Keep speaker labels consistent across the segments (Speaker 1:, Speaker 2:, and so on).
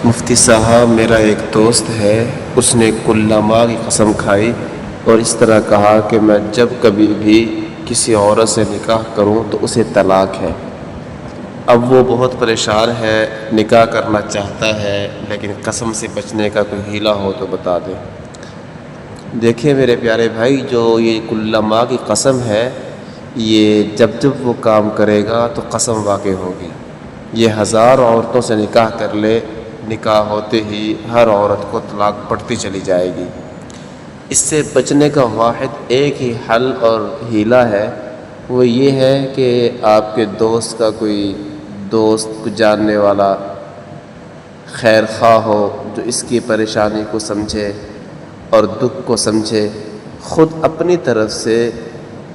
Speaker 1: مفتی صاحب، میرا ایک دوست ہے، اس نے کلّا ماں کی قسم کھائی اور اس طرح کہا کہ میں جب کبھی بھی کسی عورت سے نکاح کروں تو اسے طلاق ہے۔ اب وہ بہت پریشان ہے، نکاح کرنا چاہتا ہے لیکن قسم سے بچنے کا کوئی ہیلہ ہو تو بتا دیں۔ دیکھیں میرے پیارے بھائی، جو یہ کلّا ماں کی قسم ہے، یہ جب وہ کام کرے گا تو قسم واقع ہوگی۔ یہ 1000 عورتوں سے نکاح کر لے، نکاح ہوتے ہی ہر عورت کو طلاق پڑتی چلی جائے گی۔ اس سے بچنے کا واحد ایک ہی حل اور ہیلہ ہے، وہ یہ ہے کہ آپ کے دوست کا کوئی دوست کو جاننے والا خیر خواہ ہو جو اس کی پریشانی کو سمجھے اور دکھ کو سمجھے، خود اپنی طرف سے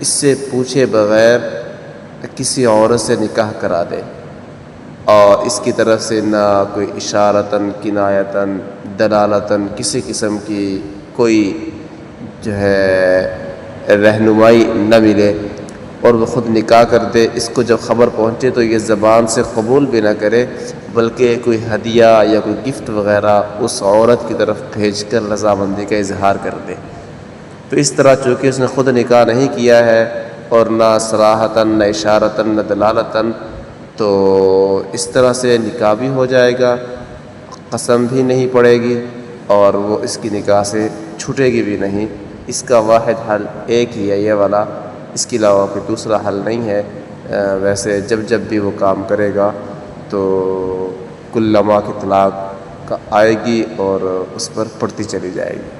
Speaker 1: اس سے پوچھے بغیر کسی عورت سے نکاح کرا دے، اور اس کی طرف سے نہ کوئی اشارتاً، کنایتاً، دلالتاً کسی قسم کی کوئی جو ہے رہنمائی نہ ملے، اور وہ خود نکاح کر دے۔ اس کو جب خبر پہنچے تو یہ زبان سے قبول بھی نہ کرے، بلکہ کوئی ہدیہ یا کوئی گفٹ وغیرہ اس عورت کی طرف بھیج کر رضامندی کا اظہار کر دے۔ تو اس طرح چونکہ اس نے خود نکاح نہیں کیا ہے، اور نہ صراحتاً، نہ اشارتاً، نہ دلالتاً، تو اس طرح سے نکاح بھی ہو جائے گا، قسم بھی نہیں پڑے گی، اور وہ اس کی نکاح سے چھوٹے گی بھی نہیں۔ اس کا واحد حل ایک ہی ہے، یہ والا، اس کے علاوہ کوئی دوسرا حل نہیں ہے۔ ویسے جب بھی وہ کام کرے گا تو کلّا ماں کی طلاق آئے گی اور اس پر پڑتی چلی جائے گی۔